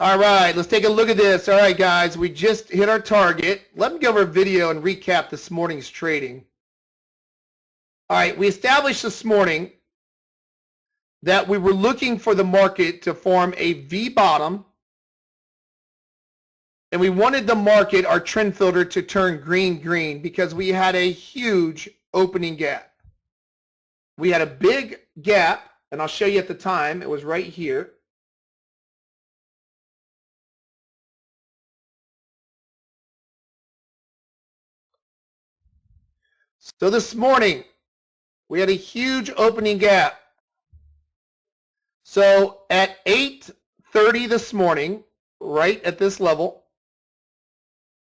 All right, let's take a look at this. All right, guys, we just hit our target. Let me go over a video and recap this morning's trading. All right, we established this morning that we were looking for the market to form a V bottom, and we wanted the market, our trend filter, to turn green because we had a huge opening gap. We had a big gap, and I'll show you at the time. It was right here. So this morning, we had a huge opening gap. So at 8:30 this morning, right at this level,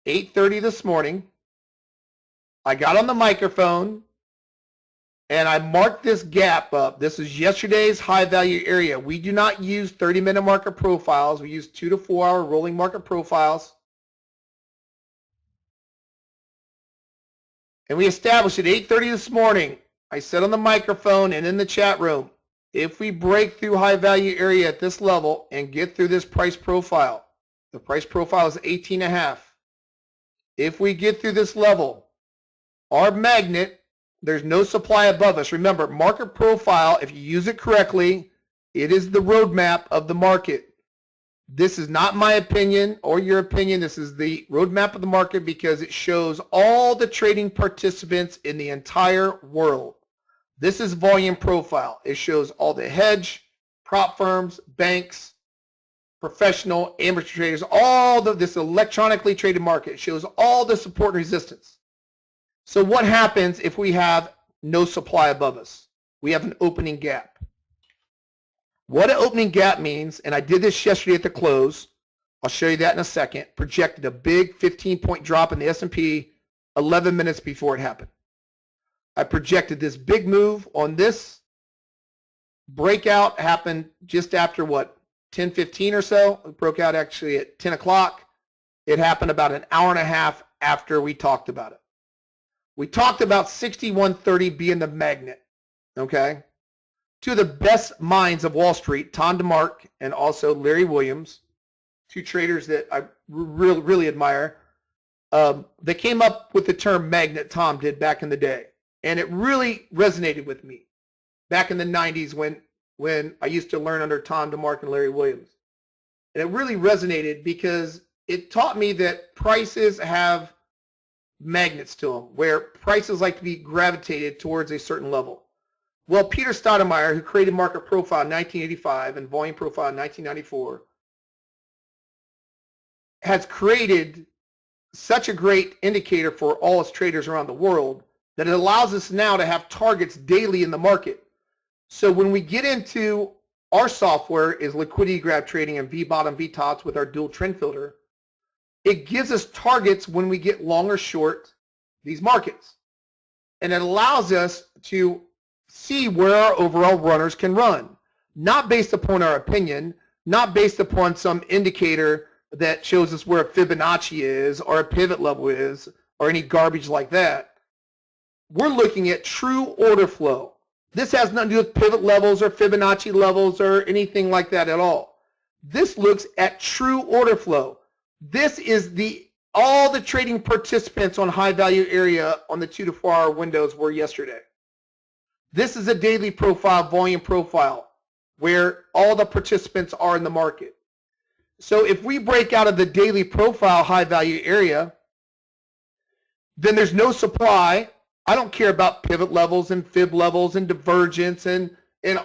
8:30 this morning, I got on the microphone and I marked this gap up. This is yesterday's high value area. We do not use 30-minute market profiles. We use 2 to 4 hour rolling market profiles. And we established at 8:30 this morning, I said on the microphone and in the chat room, if we break through high value area at this level and get through this price profile, the price profile is 18.5. If we get through this level, our magnet, there's no supply above us. Remember, market profile, if you use it correctly, it is the roadmap of the market. This is not my opinion or your opinion. This is the roadmap of the market because it shows all the trading participants in the entire world. This is volume profile. It shows all the hedge, prop firms, banks, professional, amateur traders, this electronically traded market. It shows all the support and resistance. So what happens if we have no supply above us? We have an opening gap. What an opening gap means, and I did this yesterday at the close, I'll show you that in a second, projected a big 15-point drop in the S&P 11 minutes before it happened. I projected this big move on this breakout happened just after what, 10:15 or so. It broke out actually at 10 o'clock. It happened about an hour and a half after we talked about it. We talked about 6130 being the magnet, okay? Two of the best minds of Wall Street, Tom DeMark and also Larry Williams, two traders that I really admire. They came up with the term magnet, Tom did back in the day. And it really resonated with me back in the 90s when I used to learn under Tom DeMark and Larry Williams. And it really resonated because it taught me that prices have magnets to them, where prices like to be gravitated towards a certain level. Well, Peter Stoudemire, who created market profile in 1985 and volume profile in 1994, has created such a great indicator for all us traders around the world that it allows us now to have targets daily in the market. So when we get into our software is liquidity grab trading and V-bottom, V-tops with our dual trend filter, it gives us targets when we get long or short these markets. And it allows us to see where our overall runners can run, not based upon our opinion, not based upon some indicator that shows us where a Fibonacci is or a pivot level is or any garbage like that. We're looking at true order flow. This has nothing to do with pivot levels or Fibonacci levels or anything like that at all. This looks at true order flow. This is all the trading participants on high value area on the 2 to 4 hour windows were yesterday. This is a daily profile, volume profile, where all the participants are in the market. So if we break out of the daily profile high value area, then there's no supply. I don't care about pivot levels and fib levels and divergence and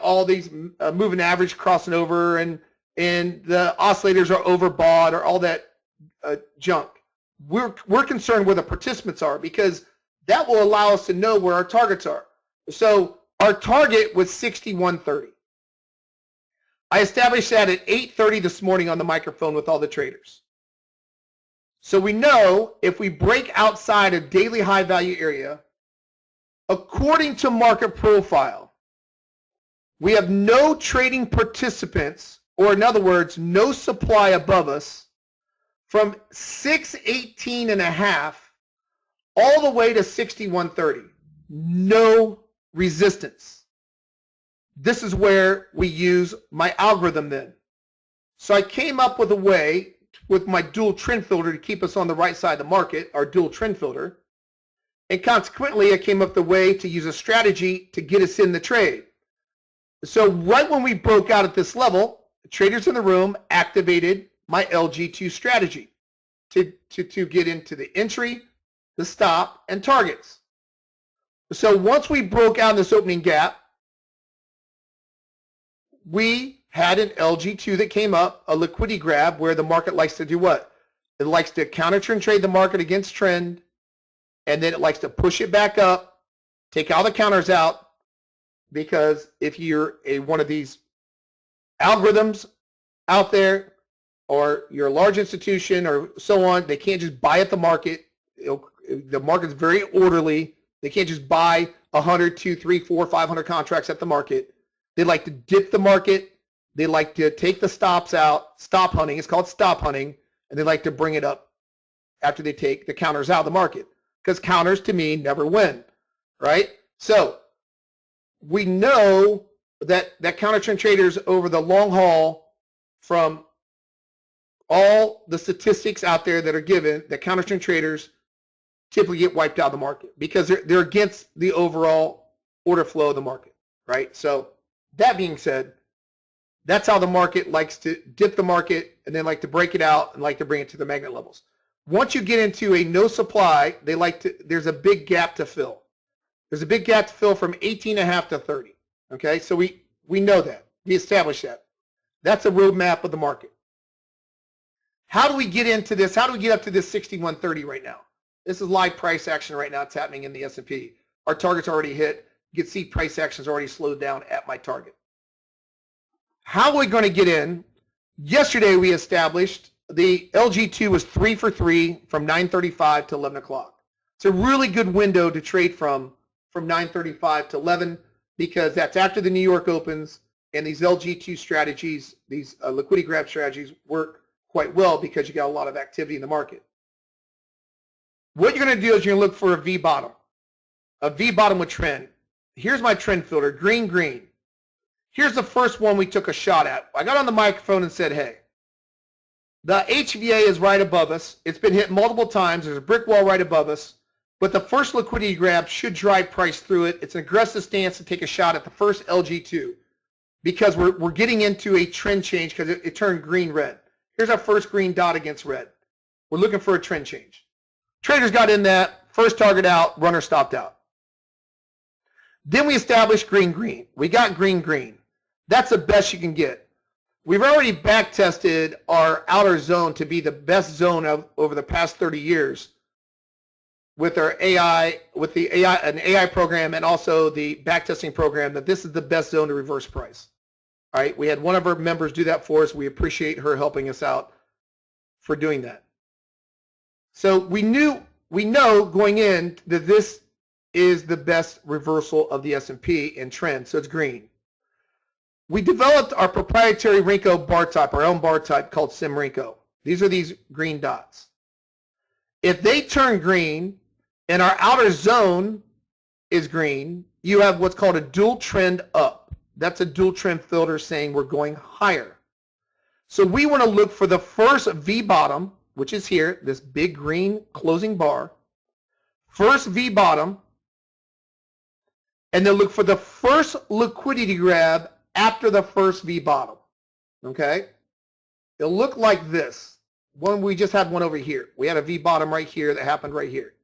all these moving average crossing over and the oscillators are overbought or all that junk. We're concerned where the participants are because that will allow us to know where our targets are. So our target was 6130. I established that at 8:30 this morning on the microphone with all the traders. So we know if we break outside a daily high value area, according to market profile, we have no trading participants, or in other words, no supply above us from 618.5 all the way to 6130. No resistance. This is where we use my algorithm then. So I came up with a way with my dual trend filter to keep us on the right side of the market, our dual trend filter. And consequently, I came up with a way to use a strategy to get us in the trade. So right when we broke out at this level, the traders in the room activated my LG2 strategy to get into the entry, the stop, and targets. So once we broke out in this opening gap, we had an LG2 that came up, a liquidity grab, where the market likes to do what? It likes to counter trend trade the market against trend, and then it likes to push it back up, take all the counters out, because if you're one of these algorithms out there, or you're a large institution or so on, they can't just buy at the market. The market's very orderly. They can't just buy 100, 2, 3, 4, 500 contracts at the market. They like to dip the market. They like to take the stops out, stop hunting. It's called stop hunting. And they like to bring it up after they take the counters out of the market. Because counters, to me, never win, right? So we know that counter trend traders over the long haul, from all the statistics out there that are given, that counter trend traders typically get wiped out of the market because they're against the overall order flow of the market, right? So that being said, that's how the market likes to dip the market and then like to break it out and like to bring it to the magnet levels. Once you get into a no supply, there's a big gap to fill. There's a big gap to fill from 18.5 to 30. Okay, so we know that. We established that. That's a roadmap of the market. How do we get into this? How do we get up to this 61.30 right now? This is live price action right now. It's happening in the S&P. Our target's already hit. You can see price action's already slowed down at my target. How are we going to get in? Yesterday we established the LG2 was 3 for 3 from 9:35 to 11 o'clock. It's a really good window to trade from 9:35 to 11 because that's after the New York opens, and these LG2 strategies, these liquidity grab strategies work quite well because you got a lot of activity in the market. What you're going to do is you're going to look for a V bottom with trend. Here's my trend filter, green, green. Here's the first one we took a shot at. I got on the microphone and said, hey, the HVA is right above us. It's been hit multiple times. There's a brick wall right above us. But the first liquidity grab should drive price through it. It's an aggressive stance to take a shot at the first LG2 because we're getting into a trend change because it turned green-red. Here's our first green dot against red. We're looking for a trend change. Traders got in that. First target out. Runner stopped out. Then we established green, green. We got green, green. That's the best you can get. We've already back tested our outer zone to be the best zone over the past 30 years with our AI, an AI program, and also the back testing program, that this is the best zone to reverse price. All right, we had one of our members do that for us. We appreciate her helping us out for doing that. So we know going in that this is the best reversal of the S&P and trend, so it's green. We developed our proprietary Renko bar type, our own bar type called Sim Renko. These are these green dots. If they turn green and our outer zone is green, you have what's called a dual trend up. That's a dual trend filter saying we're going higher. So we want to look for the first V bottom, which is here, this big green closing bar. First V bottom, and then look for the first liquidity grab after the first V bottom, okay? It'll look like this. We just had one over here. We had a V bottom right here that happened right here.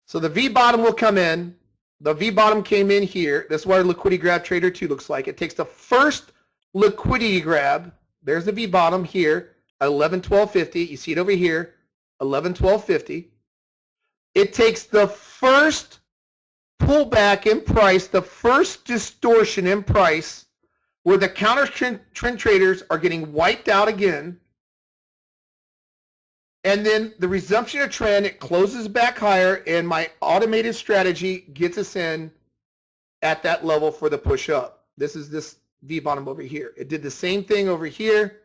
So the V bottom will come in. The V bottom came in here. This is what our liquidity grab trader 2 looks like. It takes the first liquidity grab. There's the V bottom here at 11.1250. You see it over here, 11.1250. It takes the first pullback in price, the first distortion in price, where the counter trend traders are getting wiped out again, and then the resumption of trend, it closes back higher, and my automated strategy gets us in at that level for the push up. This is this V bottom over here. It did the same thing over here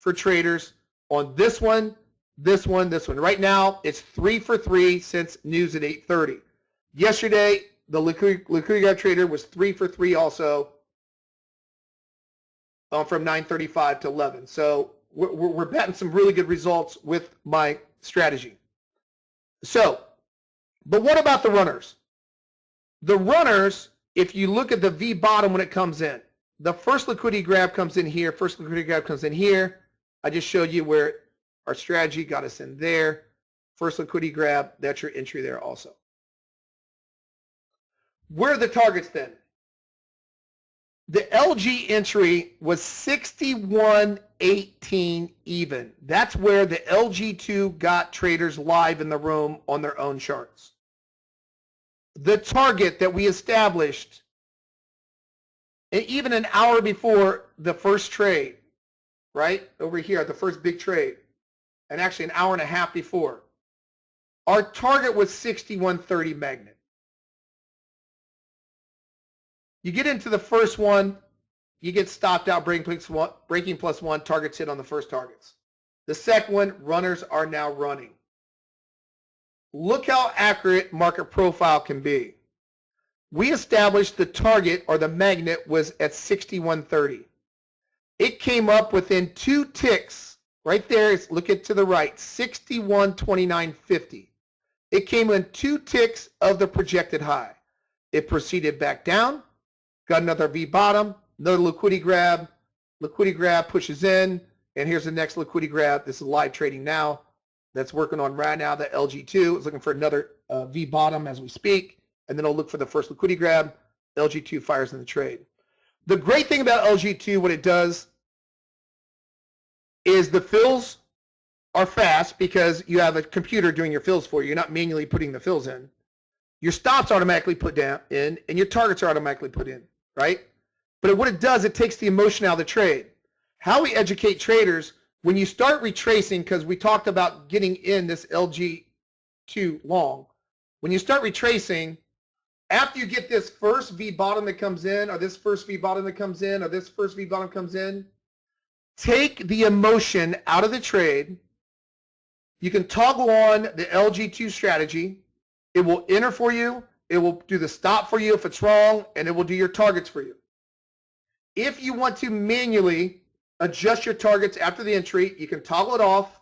for traders on this one, this one, this one. Right now, it's 3 for 3 since news at 8:30. Yesterday, the liquidity grab trader was 3 for 3 also. from 9:35 to 11. So we're batting some really good results with my strategy. So, but what about the runners? The runners, if you look at the V bottom when it comes in, the first liquidity grab comes in here, first liquidity grab comes in here. I just showed you where our strategy got us in there. First liquidity grab, that's your entry there also. Where are the targets then? The LG entry was 61.18 even. That's where the LG2 got traders live in the room on their own charts. The target that we established even an hour before the first trade, right over here, the first big trade, and actually an hour and a half before, our target was 61.30 magnet. You get into the first one, you get stopped out, breaking plus one, targets hit on the first targets. The second one, runners are now running. Look how accurate market profile can be. We established the target, or the magnet, was at 61.30. It came up within 2 ticks. Right there, look at to the right, 61.2950. It came in 2 ticks of the projected high. It proceeded back down, got another V bottom, another liquidity grab pushes in, and here's the next liquidity grab. This is live trading now. That's working on right now. The LG2 is looking for another V bottom as we speak, and then it'll look for the first liquidity grab. LG2 fires in the trade. The great thing about LG2, what it does is the fills are fast because you have a computer doing your fills for you. You're not manually putting the fills in. Your stops automatically put down in, and your targets are automatically put in, right? But what it does, it takes the emotion out of the trade. How we educate traders, when you start retracing, because we talked about getting in this LG2 long, when you start retracing, after you get this first V bottom that comes in, or this first V bottom that comes in, or this first V bottom comes in, take the emotion out of the trade. You can toggle on the LG2 strategy. It will enter for you. It will do the stop for you if it's wrong, and it will do your targets for you. If you want to manually adjust your targets after the entry, you can toggle it off.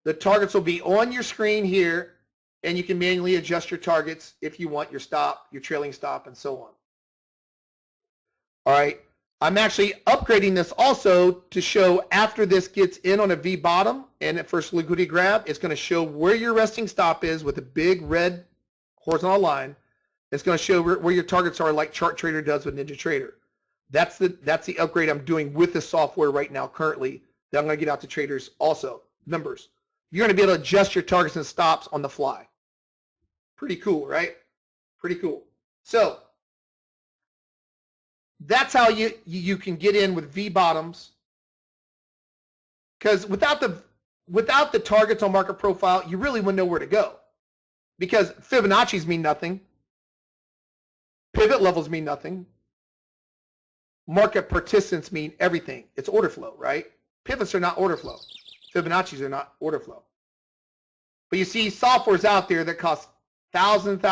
The targets will be on your screen here, and you can manually adjust your targets if you want your stop, your trailing stop, and so on. All right. I'm actually upgrading this also to show after this gets in on a V bottom and at first liquidity grab, it's going to show where your resting stop is with a big red horizontal line. It's going to show where your targets are, like Chart Trader does with NinjaTrader. That's the upgrade I'm doing with the software right now currently that I'm going to get out to traders also, members. You're going to be able to adjust your targets and stops on the fly. Pretty cool, right? Pretty cool. So that's how you can get in with V bottoms, because without the targets on market profile, you really wouldn't know where to go, because Fibonacci's mean nothing, pivot levels mean nothing, market persistence mean everything. It's order flow, right? Pivots are not order flow. Fibonacci's are not order flow. But you see softwares out there that cost thousands.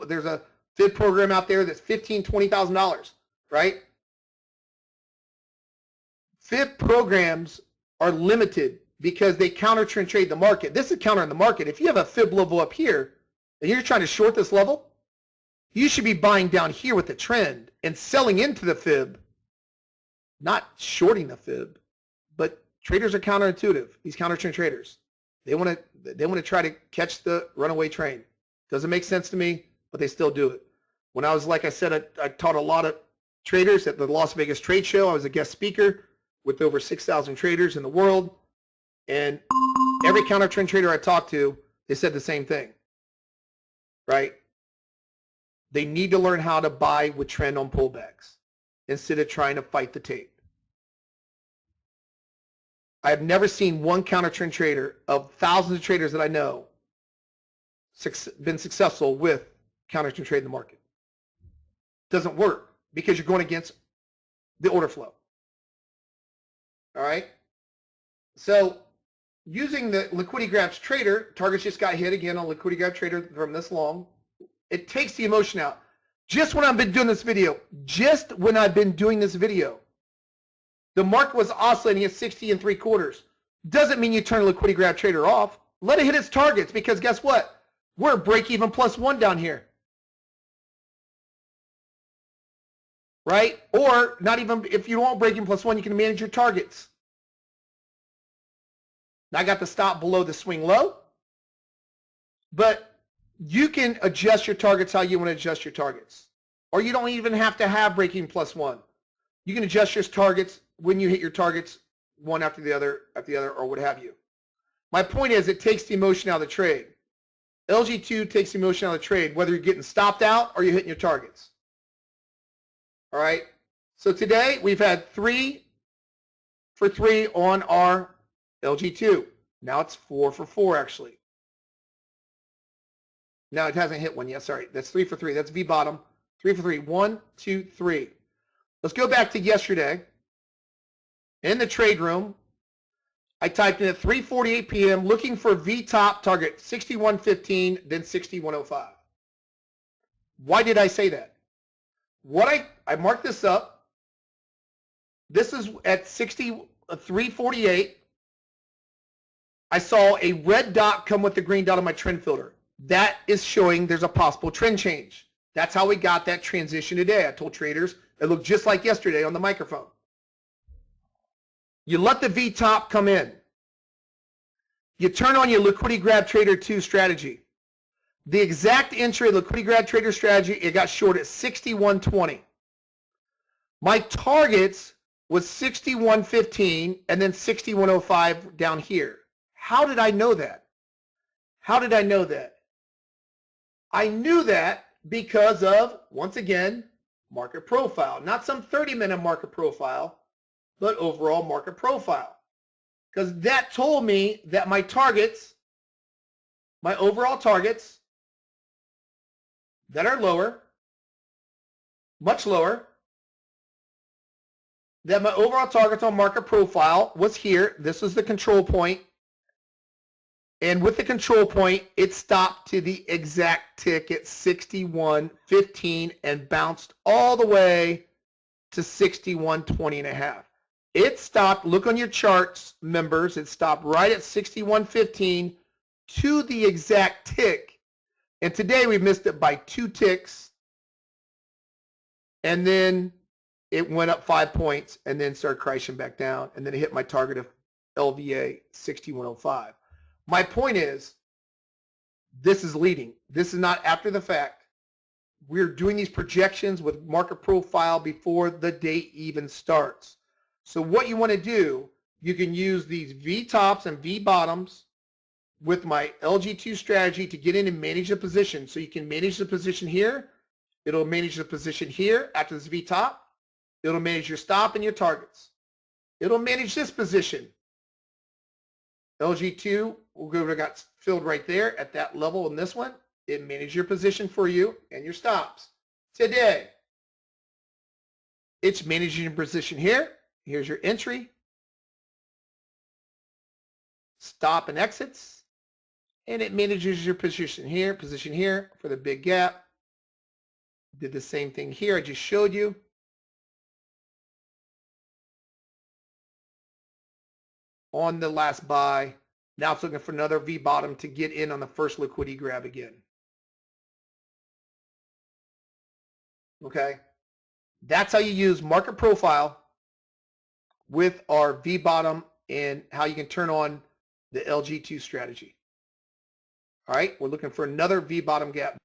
There's a Fib program out there that's $15,000, $20,000. Right? Fib programs are limited because they counter trend trade the market. This is countering the market. If you have a Fib level up here and you're trying to short this level, you should be buying down here with the trend and selling into the Fib, not shorting the Fib. But traders are counterintuitive. These counter trend traders, they want to try to catch the runaway train. Doesn't make sense to me, but they still do it. When I was, like I said, I taught a lot of traders at the Las Vegas trade show. I was a guest speaker with over 6,000 traders in the world, and every counter trend trader I talked to, they said the same thing, right? They need to learn how to buy with trend on pullbacks instead of trying to fight the tape. I have never seen one counter trend trader of thousands of traders that I know been successful with counter trend trade in the market. Doesn't work, because you're going against the order flow. All right? So using the liquidity grabs trader, targets just got hit again on liquidity grab trader from this long. It takes the emotion out. Just when I've been doing this video, The market was oscillating at 60 3/4. Doesn't mean you turn a liquidity grab trader off. Let it hit its targets, because guess what? We're break even +1 down here. Right? Or not even, if you don't break even +1, you can manage your targets. Now I got the stop below the swing low, but you can adjust your targets how you want to adjust your targets. Or you don't even have to have break even +1. You can adjust your targets when you hit your targets one after the other, or what have you. My point is, it takes the emotion out of the trade. LG2 takes the emotion out of the trade, whether you're getting stopped out or you're hitting your targets. All right. So today we've had 3 for 3 on our LG2. Now it's 4 for 4 actually. Now it hasn't hit one yet. Sorry, that's 3 for 3. That's V bottom. 3 for 3. 1, 2, 3. Let's go back to yesterday. In the trade room, I typed in at 3:48 p.m. looking for V top target 61.15, then 61.05. Why did I say that? I marked this up. This is at 3:48. I saw a red dot come with the green dot on my trend filter. That is showing there's a possible trend change. That's how we got that transition today. I told traders it looked just like yesterday on the microphone. You let the V top come in. You turn on your liquidity grab trader 2 strategy. The exact entry of liquidity grab trader strategy, it got short at 61.20. My targets was 61.15 and then 61.05 down here. How did I know that? How did I know that? I knew that because of, once again, market profile. Not some 30-minute market profile, but overall market profile. Because that told me that my targets, my overall targets that are lower, much lower, that my overall targets on market profile was here. This was the control point. And with the control point, it stopped to the exact tick at 61.15 and bounced all the way to 61.20.5. It stopped, look on your charts, members, it stopped right at 61.15 to the exact tick. And today we missed it by 2 ticks. And then it went up 5 points and then started crashing back down. And then it hit my target of LVA 61.05. My point is, this is leading. This is not after the fact. We're doing these projections with market profile before the day even starts. So what you want to do, you can use these V tops and V bottoms with my LG2 strategy to get in and manage the position. So you can manage the position here. It'll manage the position here after this V top. It'll manage your stop and your targets. It'll manage this position. LG2 got filled right there at that level in this one. It manages your position for you and your stops. Today, it's managing your position here. Here's your entry, stop and exits, and it manages your position here for the big gap. Did the same thing here I just showed you. On the last buy, now it's looking for another V bottom to get in on the first liquidity grab again. Okay, that's how you use market profile with our V bottom and how you can turn on the LG2 strategy. All right, we're looking for another V bottom gap.